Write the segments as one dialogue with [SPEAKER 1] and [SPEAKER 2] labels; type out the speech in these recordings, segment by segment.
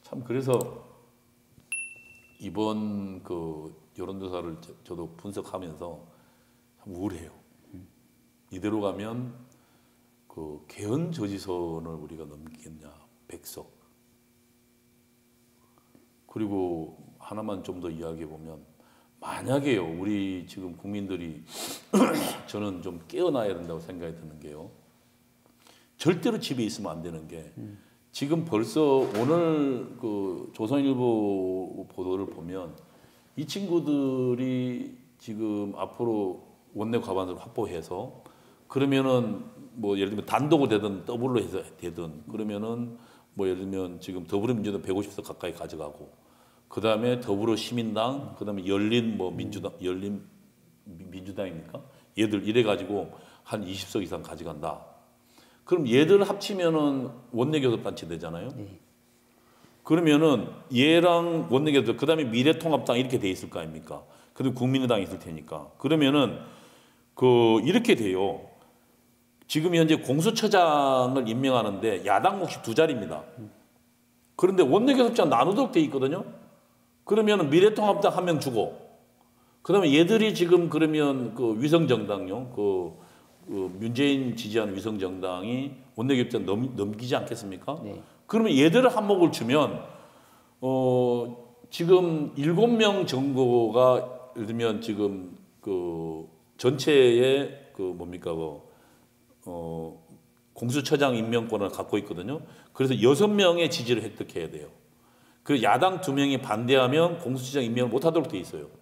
[SPEAKER 1] 참 그래서 이번 그 여론조사를 저도 분석하면서 참 우울해요. 이대로 가면 그 개헌 저지선을 우리가 넘기겠냐, 100석. 그리고 하나만 좀 더 이야기해 보면 만약에요, 우리 지금 국민들이 저는 좀 깨어나야 된다고 생각이 드는 게요. 절대로 집에 있으면 안 되는 게 지금 벌써 오늘 그 조선일보 보도를 보면 이 친구들이 지금 앞으로 원내 과반수를 확보해서 그러면은 뭐 예를 들면 단독으로 되든 더블로 해서 되든 그러면은 뭐 예를 들면 지금 더불어민주당 150석 가까이 가져가고 그 다음에 더불어시민당 그 다음에 열린 뭐 민주당 열린 민주당입니까? 얘들 이래 가지고 한 20석 이상 가져간다. 그럼 얘들 합치면은 원내교섭단체 되잖아요. 네. 그러면은 얘랑 원내교섭 그다음에 미래통합당 이렇게 돼 있을 거 아닙니까? 그리고 국민의당이 있을 테니까. 그러면은 그 이렇게 돼요. 지금 현재 공수처장을 임명하는데 야당 몫이 2자리입니다. 그런데 원내교섭장 나누도록 돼 있거든요. 그러면은 미래통합당 1명 주고 그다음에 얘들이 지금 그러면 그 위성정당용 그 문재인 지지하는 위성정당이 원내교섭장 넘기지 않겠습니까? 네. 그러면 얘들을 한몫을 주면 지금 7명 정도가 예를 들면 지금 그 전체의 그 뭡니까 공수처장 임명권을 갖고 있거든요. 그래서 6명의 지지를 획득해야 돼요. 그 야당 2명이 반대하면 공수처장 임명을 못하도록 돼 있어요.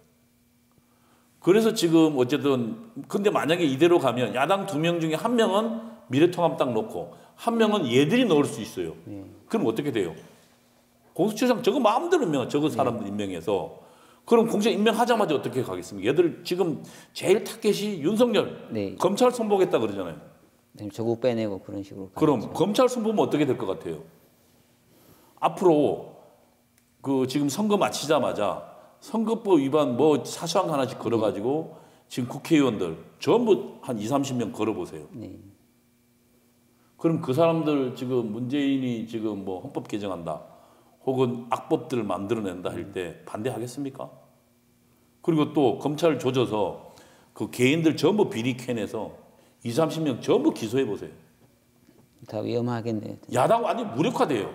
[SPEAKER 1] 그래서 지금 어쨌든 근데 만약에 이대로 가면 야당 2명 중에 1명은 미래통합당 넣고 1명은 얘들이 넣을 수 있어요. 그럼 어떻게 돼요? 공수처장 저거 마음대로 임명하 저거 사람들 임명해서 그럼 공수처장 임명하자마자 어떻게 가겠습니까? 얘들 지금 제일 타겟이 윤석열 검찰 선보겠다 그러잖아요.
[SPEAKER 2] 조국 빼내고 그런 식으로.
[SPEAKER 1] 그럼
[SPEAKER 2] 가겠죠.
[SPEAKER 1] 검찰 선보면 어떻게 될 것 같아요? 앞으로 그 지금 선거 마치자마자 선거법 위반 뭐 사소한 거 하나씩 걸어가지고 지금 국회의원들 전부 한 20-30명 걸어보세요. 그럼 그 사람들 지금 문재인이 지금 뭐 헌법 개정한다 혹은 악법들을 만들어낸다 할 때 반대하겠습니까? 그리고 또 검찰 조져서 그 개인들 전부 비리 캐내서 20-30명 전부 기소해 보세요.
[SPEAKER 2] 다 위험하겠네요.
[SPEAKER 1] 야당 완전 무력화돼요.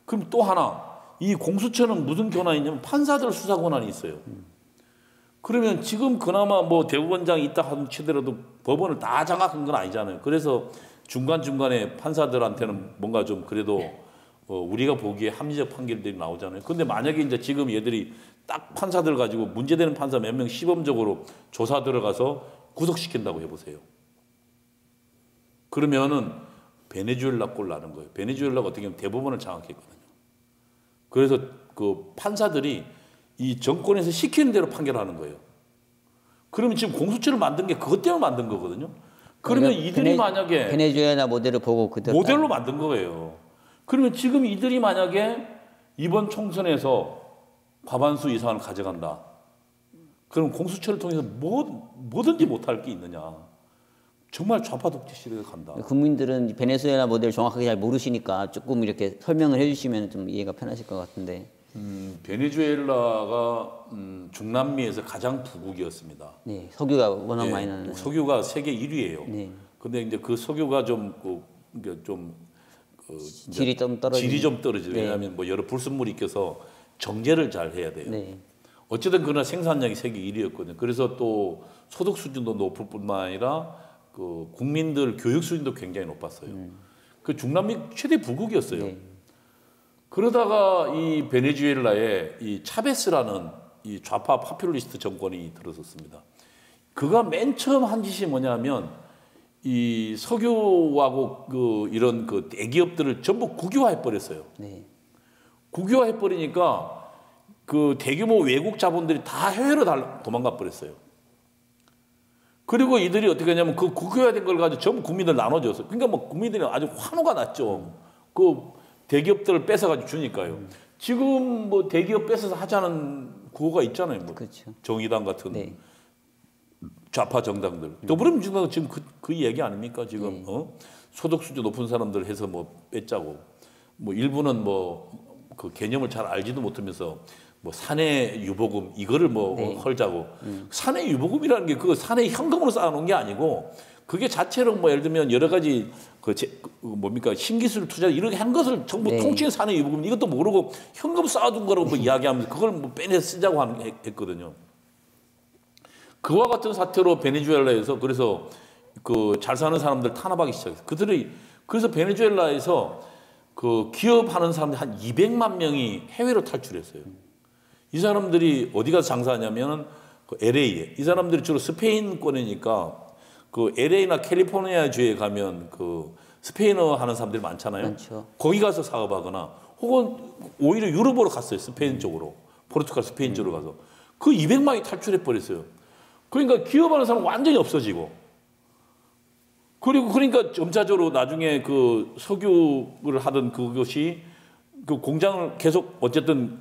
[SPEAKER 1] 그럼 또 하나 이 공수처는 무슨 권한이 있냐면 판사들 수사 권한이 있어요. 그러면 지금 그나마 뭐 대법원장이 있다 하더라도 법원을 다 장악한 건 아니잖아요. 그래서 중간중간에 판사들한테는 뭔가 좀 그래도 우리가 보기에 합리적 판결들이 나오잖아요. 근데 만약에 이제 지금 얘들이 딱 판사들 가지고 문제되는 판사 몇 명 시범적으로 조사 들어가서 구속시킨다고 해보세요. 그러면은 베네수엘라 꼴 나는 거예요. 베네수엘라가 어떻게 보면 대법원을 장악했거든요. 그래서 그 판사들이 이 정권에서 시키는 대로 판결하는 거예요. 그러면 지금 공수처를 만든 게 그것 때문에 만든 거거든요. 그러면 이들이 만약에
[SPEAKER 2] 베네수엘라 모델을 보고 그대로
[SPEAKER 1] 모델로 만든 거예요. 그러면 지금 이들이 만약에 이번 총선에서 과반수 이상을 가져간다. 그럼 공수처를 통해서 뭐든지 못할 게 있느냐. 정말 좌파 독재 시대에 간다.
[SPEAKER 2] 국민들은 베네수엘라 모델을 정확하게 잘 모르시니까 조금 이렇게 설명을 해주시면 좀 이해가 편하실 것 같은데.
[SPEAKER 1] 베네수엘라가 중남미에서 가장 부국이었습니다.
[SPEAKER 2] 네, 석유가 워낙 많이 나는.
[SPEAKER 1] 석유가 세계 1위예요.
[SPEAKER 2] 네.
[SPEAKER 1] 근데 이제 그 석유가
[SPEAKER 2] 질이 좀 떨어지죠.
[SPEAKER 1] 질이 좀 떨어지죠.
[SPEAKER 2] 네.
[SPEAKER 1] 왜냐하면 뭐 여러 불순물이 껴서 정제를 잘 해야 돼요.
[SPEAKER 2] 네.
[SPEAKER 1] 어쨌든 그러나 생산량이 세계 1위였거든요. 그래서 또 소득 수준도 높을 뿐만 아니라 그 국민들 교육 수준도 굉장히 높았어요. 그 중남미 최대 부국이었어요.
[SPEAKER 2] 네.
[SPEAKER 1] 그러다가 이 베네수엘라에 이 차베스라는 이 좌파 파퓰리스트 정권이 들어섰습니다. 그가 맨 처음 한 짓이 뭐냐면 이 석유하고 그 이런 그 대기업들을 전부 국유화해 버렸어요.
[SPEAKER 2] 네.
[SPEAKER 1] 국유화해 버리니까 그 대규모 외국 자본들이 다 해외로 도망가 버렸어요. 그리고 이들이 어떻게 하냐면 그 국유화된 걸 가지고 전부 국민들 나눠줬어요. 그러니까 뭐 국민들이 아주 환호가 났죠. 그 대기업들을 뺏어가지고 주니까요. 지금 뭐 대기업 뺏어서 하자는 구호가 있잖아요. 뭐
[SPEAKER 2] 그렇죠.
[SPEAKER 1] 정의당 같은
[SPEAKER 2] 네.
[SPEAKER 1] 좌파 정당들. 더불어민주당도 지금 그 얘기 아닙니까? 지금 소득 수준 높은 사람들 해서 뭐 뺏자고. 뭐 일부는 뭐 그 개념을 잘 알지도 못하면서 뭐 사내 유보금 이거를 뭐
[SPEAKER 2] 네.
[SPEAKER 1] 헐자고 사내 유보금이라는 게 그 사내 현금으로 쌓아놓은 게 아니고 그게 자체로 뭐 예를 들면 여러 가지 뭡니까 신기술 투자 이렇게 한 것을 정부
[SPEAKER 2] 네.
[SPEAKER 1] 통칭 사내 유보금 이것도 모르고 현금 쌓아둔 거라고 뭐 이야기하면서 그걸 뭐 빼내 쓰자고 했거든요. 그와 같은 사태로 베네수엘라에서 그래서 그 잘 사는 사람들 탄압하기 시작했어요. 그들이 그래서 베네수엘라에서 그 기업하는 사람들 한 200만 명이 해외로 탈출했어요. 이 사람들이 어디 가서 장사하냐면 그 LA에 이 사람들이 주로 스페인권이니까 그 LA나 캘리포니아 주에 가면 그 스페인어 하는 사람들이 많잖아요.
[SPEAKER 2] 많죠.
[SPEAKER 1] 거기 가서 사업하거나 혹은 오히려 유럽으로 갔어요. 스페인 쪽으로 포르투갈 스페인 쪽으로 가서 그 200만이 탈출해 버렸어요. 그러니까 기업하는 사람 완전히 없어지고 그리고 그러니까 점차적으로 나중에 그 석유를 하던 그것이 그 공장을 계속 어쨌든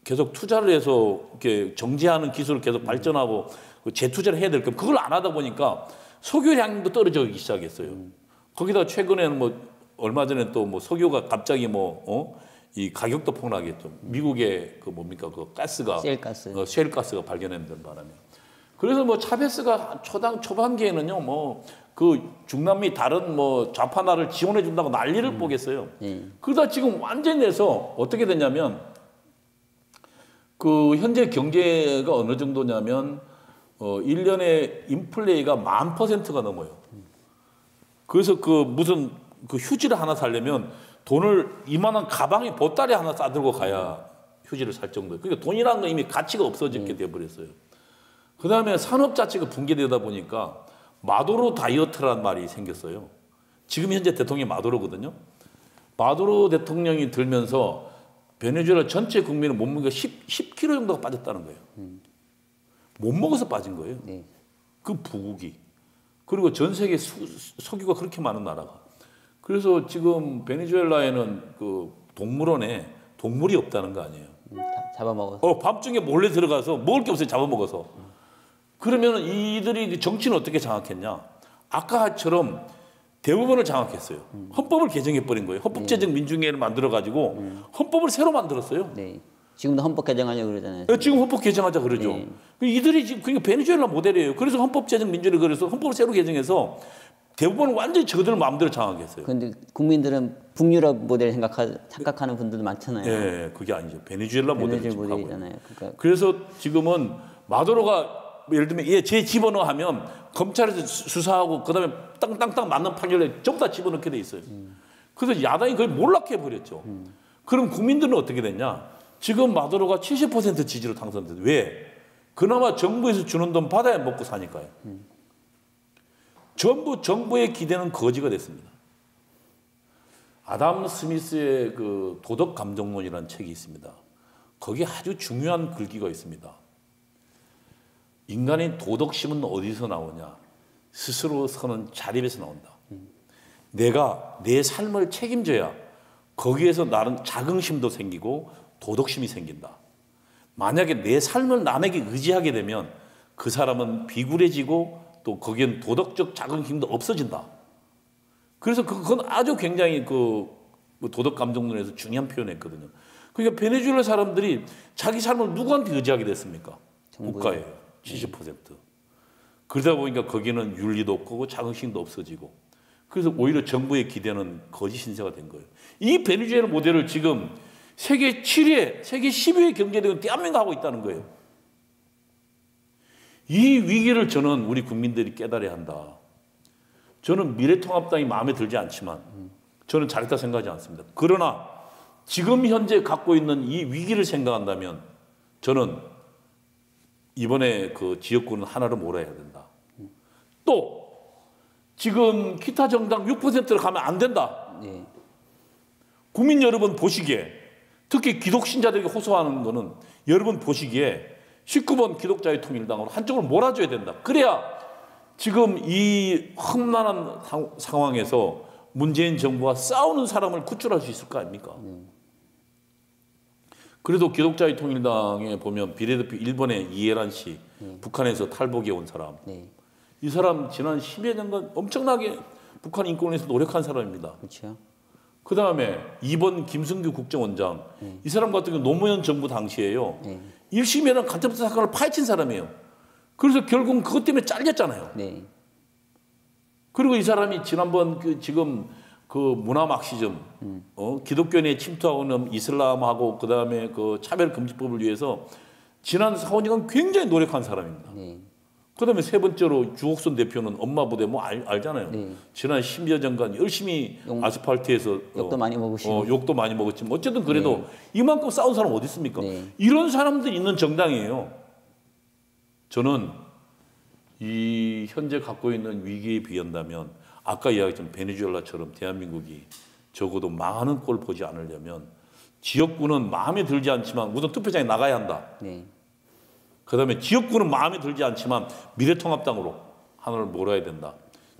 [SPEAKER 1] 계속 투자를 해서 이렇게 정제하는 기술을 계속 발전하고 재투자를 해야 될 거면 그걸 안 하다 보니까 석유량도 떨어지기 시작했어요. 거기다 최근에는 뭐 얼마 전에 또 뭐 석유가 갑자기 이 가격도 폭락했죠. 미국의 그 뭡니까 그 가스가 셰일 가스가 발견된 바람에. 그래서 뭐 차베스가 초반기에는요 뭐 그 중남미 다른 뭐 좌파 나라를 지원해 준다고 난리를 뽀겠어요. 그러다 지금 완전히 돼서 어떻게 됐냐면 그 현재 경제가 어느 정도냐면 1년에 인플레이가 1000%가 넘어요. 그래서 그 무슨 그 휴지를 하나 사려면 돈을 이만한 가방에 보따리 하나 싸들고 가야 휴지를 살 정도예요. 그러니까 돈이라는 건 이미 가치가 없어지게 돼버렸어요. 그 다음에 산업 자체가 붕괴되다 보니까 마도로 다이어트라는 말이 생겼어요. 지금 현재 대통령이 마도로거든요. 마도로 대통령이 들면서 베네수엘라 전체 국민의 몸무게가 10kg 정도가 빠졌다는 거예요. 못 먹어서 빠진 거예요.
[SPEAKER 2] 네.
[SPEAKER 1] 그 부국이. 그리고 전 세계 석유가 그렇게 많은 나라가. 그래서 지금 베네수엘라에는 그 동물원에 동물이 없다는 거 아니에요.
[SPEAKER 2] 잡아먹어서.
[SPEAKER 1] 밤중에 몰래 들어가서 먹을 게 없어요. 잡아먹어서. 그러면 이들이 정치는 어떻게 장악했냐? 아까처럼 대부분을 장악했어요. 헌법을 개정해버린 거예요. 헌법 제정 민중회를 만들어가지고 헌법을 새로 만들었어요.
[SPEAKER 2] 네. 지금도 헌법 개정하려고 그러잖아요.
[SPEAKER 1] 지금 헌법 개정하자 그러죠.
[SPEAKER 2] 네.
[SPEAKER 1] 이들이 지금 그러니까 베네수엘라 모델이에요. 그래서 헌법 제정 민주를 그래서 헌법을 새로 개정해서 대부분은 완전히 저들 마음대로 장악했어요.
[SPEAKER 2] 그런데 국민들은 북유럽 모델 착각하는 분들도 많잖아요.
[SPEAKER 1] 네, 그게 아니죠. 베네수엘라 모델을 지금 하고
[SPEAKER 2] 모델이잖아요. 그러니까
[SPEAKER 1] 그래서 지금은 마두로가 예를 들면 제 집어넣어 하면 검찰에서 수사하고 그다음에 땅땅땅 맞는 판결에 전부 다 집어넣게 돼 있어요. 그래서 야당이 그걸 몰락해 버렸죠. 그럼 국민들은 어떻게 됐냐? 지금 마두로가 70% 지지로 당선됐어요. 왜? 그나마 정부에서 주는 돈 받아야 먹고 사니까요. 전부 정부의 기대는 거지가 됐습니다. 아담 스미스의 그 도덕 감정론이라는 책이 있습니다. 거기에 아주 중요한 글귀가 있습니다. 인간의 도덕심은 어디서 나오냐? 스스로 서는 자립에서 나온다. 내가 내 삶을 책임져야 거기에서 나는 자긍심도 생기고 도덕심이 생긴다. 만약에 내 삶을 남에게 의지하게 되면 그 사람은 비굴해지고 또 거기엔 도덕적 자긍심도 없어진다. 그래서 그건 아주 굉장히 그 도덕 감정론에서 중요한 표현했거든요. 그러니까 베네수엘라 사람들이 자기 삶을 누구한테 의지하게 됐습니까? 국가예요. 70%. 그러다 보니까 거기는 윤리도 없고 자긍심도 없어지고 그래서 오히려 정부의 기대는 거짓 신세가 된 거예요. 이 베네수엘라 모델을 지금 세계 7위에, 세계 10위의 경제력은 대한민국 하고 있다는 거예요. 이 위기를 저는 우리 국민들이 깨달아야 한다. 저는 미래통합당이 마음에 들지 않지만 저는 잘했다 생각하지 않습니다. 그러나 지금 현재 갖고 있는 이 위기를 생각한다면 저는 이번에 그 지역구는 하나로 몰아야 된다. 또 지금 기타 정당 6%로 가면 안 된다.
[SPEAKER 2] 네.
[SPEAKER 1] 국민 여러분 보시기에 특히 기독 신자들에게 호소하는 거는 여러분 보시기에 19번 기독자의 통일당으로 한쪽을 몰아줘야 된다. 그래야 지금 이 험난한 상황에서 문재인 정부와 싸우는 사람을 구출할 수 있을 거 아닙니까? 그래도 기독자의 통일당에 보면 비례대표 1번의 이해란 씨, 북한에서 탈북해 온 사람.
[SPEAKER 2] 네.
[SPEAKER 1] 이 사람 지난 10여 년간 엄청나게 북한 인권을 위해서 노력한 사람입니다.
[SPEAKER 2] 그렇죠.
[SPEAKER 1] 그 다음에 2번 김승규 국정원장. 이 사람 같은 경우 노무현 정부 당시에요. 1심이라는 가짜부터 사건을 파헤친 사람이에요. 그래서 결국은 그것 때문에 잘렸잖아요.
[SPEAKER 2] 네.
[SPEAKER 1] 그리고 이 사람이 지난번 지금 그 문화 막시즘, 기독교인에 침투하고 있는 이슬람하고 그 다음에 그 차별금지법을 위해서 지난 4, 5년간 굉장히 노력한 사람입니다.
[SPEAKER 2] 네.
[SPEAKER 1] 그 다음에 세 번째로 주옥순 대표는 엄마 부대 뭐 알잖아요.
[SPEAKER 2] 네.
[SPEAKER 1] 지난 10여 년간 열심히 아스팔트에서
[SPEAKER 2] 욕도 많이 먹으시고.
[SPEAKER 1] 욕도 많이 먹었지만 어쨌든 그래도 이만큼 싸운 사람 어디 있습니까?
[SPEAKER 2] 네.
[SPEAKER 1] 이런 사람들이 있는 정당이에요. 저는 이 현재 갖고 있는 위기에 비한다면 아까 이야기했던 베네수엘라처럼 대한민국이 적어도 망하는 꼴 보지 않으려면 지역구는 마음에 들지 않지만 우선 투표장에 나가야 한다.
[SPEAKER 2] 네.
[SPEAKER 1] 그다음에 지역구는 마음에 들지 않지만 미래통합당으로 하나를 몰아야 된다.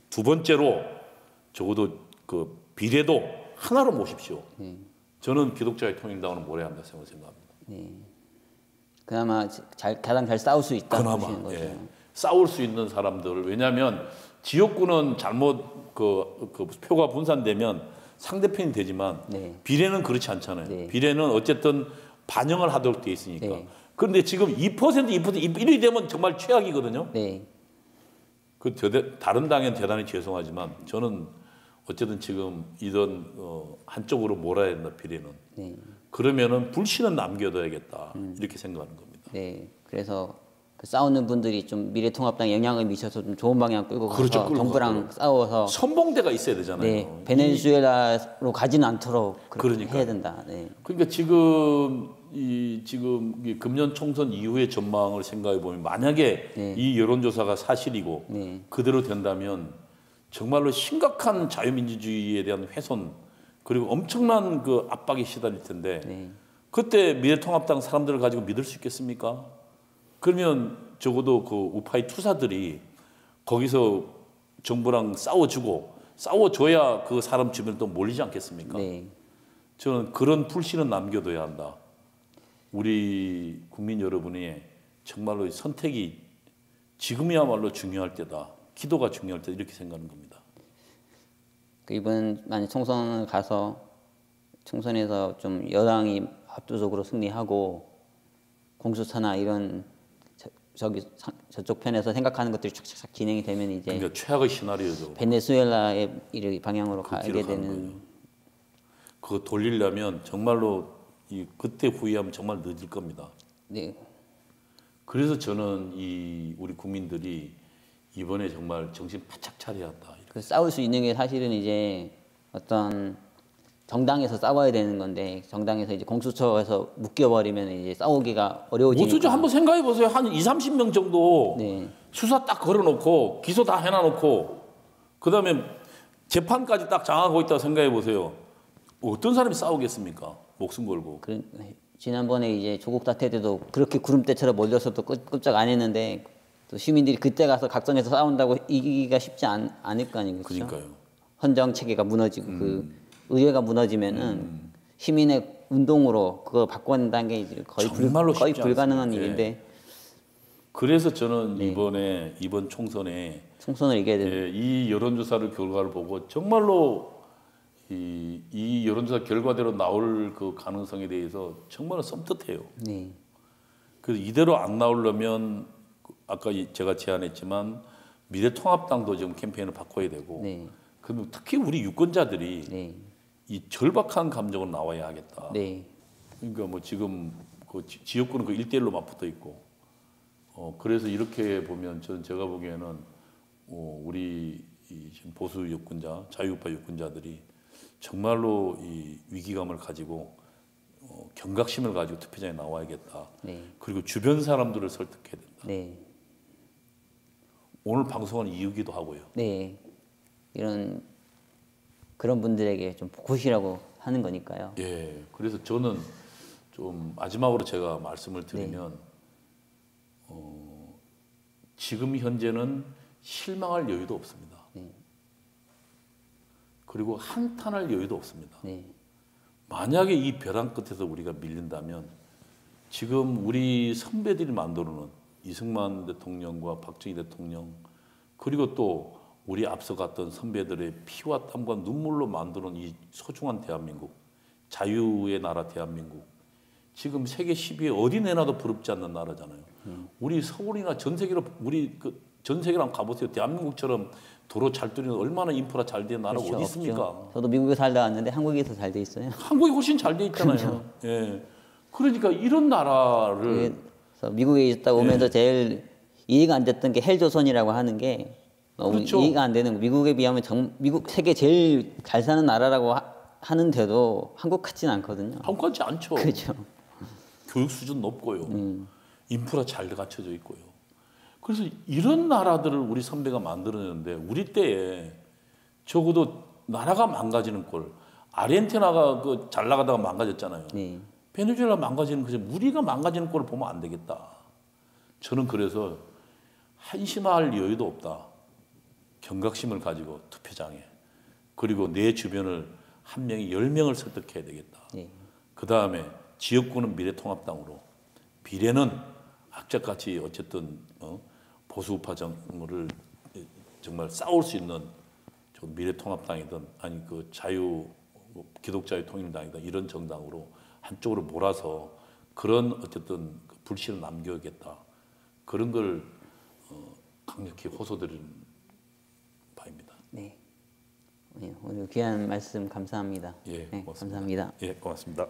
[SPEAKER 1] 두 번째로 적어도 그 비례도 하나로 모십시오. 저는 기독자의 통일당으로 몰아야 한다 생각합니다.
[SPEAKER 2] 네. 그나마 가장 잘 싸울 수 있다.
[SPEAKER 1] 그나마 예. 싸울 수 있는 사람들을 왜냐하면 지역구는 잘못 그 표가 분산되면 상대편이 되지만
[SPEAKER 2] 네.
[SPEAKER 1] 비례는 그렇지 않잖아요.
[SPEAKER 2] 네.
[SPEAKER 1] 비례는 어쨌든 반영을 하도록 돼 있으니까.
[SPEAKER 2] 네.
[SPEAKER 1] 그런데 지금 2%, 1이 되면 정말 최악이거든요.
[SPEAKER 2] 네.
[SPEAKER 1] 다른 당엔 대단히 죄송하지만 저는 어쨌든 지금 이런 한쪽으로 몰아야 된다 비례는.
[SPEAKER 2] 네.
[SPEAKER 1] 그러면은 불씨는 남겨둬야겠다 이렇게 생각하는 겁니다.
[SPEAKER 2] 네. 그래서 그 싸우는 분들이 좀 미래통합당에 영향을 미쳐서 좀 좋은 방향 끌고 가서
[SPEAKER 1] 그렇죠, 끌고
[SPEAKER 2] 정부랑
[SPEAKER 1] 가도록.
[SPEAKER 2] 싸워서
[SPEAKER 1] 선봉대가 있어야 되잖아요.
[SPEAKER 2] 네. 베네수엘라로 가지는 않도록 그렇게
[SPEAKER 1] 그러니까요.
[SPEAKER 2] 해야 된다. 네.
[SPEAKER 1] 그러니까 지금 이 금년 총선 이후의 전망을 생각해 보면 만약에
[SPEAKER 2] 네.
[SPEAKER 1] 이 여론조사가 사실이고
[SPEAKER 2] 네.
[SPEAKER 1] 그대로 된다면 정말로 심각한 자유민주주의에 대한 훼손 그리고 엄청난 그 압박에 시달릴 텐데
[SPEAKER 2] 네.
[SPEAKER 1] 그때 미래통합당 사람들을 가지고 믿을 수 있겠습니까? 그러면 적어도 그 우파의 투사들이 거기서 정부랑 싸워줘야 그 사람 주변에 또 몰리지 않겠습니까?
[SPEAKER 2] 네.
[SPEAKER 1] 저는 그런 불씨는 남겨둬야 한다. 우리 국민 여러분이 정말로 선택이 지금이야말로 중요할 때다. 기도가 중요할 때다. 이렇게 생각하는 겁니다.
[SPEAKER 2] 이번 만약 총선을 가서 총선에서 좀 여당이 압도적으로 승리하고 공수처나 이런 저쪽 편에서 생각하는 것들이 착착 진행이 되면 이제
[SPEAKER 1] 그러니까 최악의 시나리오죠.
[SPEAKER 2] 베네수엘라의 이 방향으로
[SPEAKER 1] 그
[SPEAKER 2] 가게
[SPEAKER 1] 길을 가는
[SPEAKER 2] 되는
[SPEAKER 1] 거예요. 그거 돌리려면 정말로 그때 후회하면 정말 늦을 겁니다.
[SPEAKER 2] 네.
[SPEAKER 1] 그래서 저는 우리 국민들이 이번에 정말 정신 바짝 차려야 한다.
[SPEAKER 2] 그 싸울 수 있는 게 사실은 이제 어떤 정당에서 싸워야 되는 건데 정당에서 이제 공수처에서 묶여버리면 이제 싸우기가 어려워지니까.
[SPEAKER 1] 모수죠 한번 생각해 보세요. 한 2, 30명 정도
[SPEAKER 2] 네.
[SPEAKER 1] 수사 딱 걸어놓고 기소 다 해놔놓고 그다음에 재판까지 딱 장악하고 있다고 생각해 보세요. 어떤 사람이 싸우겠습니까? 목숨 걸고.
[SPEAKER 2] 지난번에 이제 조국 사태 때도 그렇게 구름대처럼 몰려서도 꼼짝 안 했는데 또 시민들이 그때 가서 각성해서 싸운다고 이기기가 쉽지 않을 거 아니겠죠?
[SPEAKER 1] 그러니까요.
[SPEAKER 2] 헌정 체계가 무너지고 그 의회가 무너지면은 시민의 운동으로 그거 바꿔낸다는 게 이제 거의 불가능한
[SPEAKER 1] 않습니다.
[SPEAKER 2] 일인데.
[SPEAKER 1] 예. 그래서 저는 이번 총선에
[SPEAKER 2] 총선을 이겨야 되는.
[SPEAKER 1] 예, 이 여론조사를 결과를 보고 정말로 이 여론조사 결과대로 나올 그 가능성에 대해서 정말 섬뜩해요.
[SPEAKER 2] 네.
[SPEAKER 1] 그래서 이대로 안 나오려면 아까 제가 제안했지만 미래통합당도 지금 캠페인을 바꿔야 되고,
[SPEAKER 2] 네.
[SPEAKER 1] 그럼 특히 우리 유권자들이
[SPEAKER 2] 네.
[SPEAKER 1] 이 절박한 감정으로 나와야 하겠다.
[SPEAKER 2] 네.
[SPEAKER 1] 그러니까 뭐 지금 그 지역구는 그 1대1로 맞붙어 있고, 그래서 이렇게 보면 제가 보기에는 우리 지금 보수 유권자, 자유우파 유권자들이 정말로 이 위기감을 가지고 경각심을 가지고 투표장에 나와야겠다.
[SPEAKER 2] 네.
[SPEAKER 1] 그리고 주변 사람들을 설득해야 된다.
[SPEAKER 2] 네.
[SPEAKER 1] 오늘 방송하는 이유기도 하고요.
[SPEAKER 2] 네. 그런 분들에게 좀 보시라고 하는 거니까요.
[SPEAKER 1] 예. 그래서 저는 좀 마지막으로 제가 말씀을 드리면 지금 현재는 실망할 여유도 없습니다.
[SPEAKER 2] 네.
[SPEAKER 1] 그리고 한탄할 여유도 없습니다.
[SPEAKER 2] 네.
[SPEAKER 1] 만약에 이 벼랑 끝에서 우리가 밀린다면 지금 우리 선배들이 만들어놓은 이승만 대통령과 박정희 대통령 그리고 또 우리 앞서갔던 선배들의 피와 땀과 눈물로 만드는 이 소중한 대한민국, 자유의 나라 대한민국. 지금 세계 10위에 어디 내놔도 부럽지 않는 나라잖아요. 우리 서울이나 전 세계로 우리 전 세계로 한번 가보세요. 대한민국처럼 도로 잘 뚫리는 얼마나 인프라 잘 된 나라가
[SPEAKER 2] 그렇죠,
[SPEAKER 1] 어디 있습니까?
[SPEAKER 2] 없죠. 저도 미국에 살다 왔는데 한국이 더 잘 돼 있어요.
[SPEAKER 1] 한국이 훨씬 잘 돼 있잖아요. 예. 그러니까 이런 나라를
[SPEAKER 2] 그래서 미국에 있다 오면서
[SPEAKER 1] 예.
[SPEAKER 2] 제일 이해가 안 됐던 게 헬조선이라고 하는 게 너무
[SPEAKER 1] 그렇죠.
[SPEAKER 2] 이해가 안 되는 거. 미국에 비하면 미국 세계 제일 잘 사는 나라라고 하는데도 한국 같지는 않거든요.
[SPEAKER 1] 한국 같지 않죠.
[SPEAKER 2] 그렇죠.
[SPEAKER 1] 교육 수준 높고요. 인프라 잘 갖춰져 있고요. 그래서 이런 나라들을 우리 선배가 만들었는데 우리 때에 적어도 나라가 망가지는 꼴. 아르헨티나가 잘 나가다가 망가졌잖아요.
[SPEAKER 2] 네.
[SPEAKER 1] 베네수엘라 망가지는 거지 우리가 망가지는 꼴을 보면 안 되겠다. 저는 그래서 한심할 여유도 없다. 경각심을 가지고 투표장에 그리고 내 주변을 한 명이 10명을 설득해야 되겠다.
[SPEAKER 2] 네.
[SPEAKER 1] 그 다음에 지역구는 미래통합당으로 비례는 악착같이 어쨌든 보수우파 정을 정말 싸울 수 있는 미래통합당이든 아니 그 기독자유 통일당이든 이런 정당으로 한쪽으로 몰아서 그런 어쨌든 불씨를 남겨야겠다. 그런 걸 강력히 호소드리는 바입니다.
[SPEAKER 2] 네. 오늘 귀한 말씀 감사합니다.
[SPEAKER 1] 예,
[SPEAKER 2] 네,
[SPEAKER 1] 고맙습니다.
[SPEAKER 2] 감사합니다.
[SPEAKER 1] 예, 고맙습니다.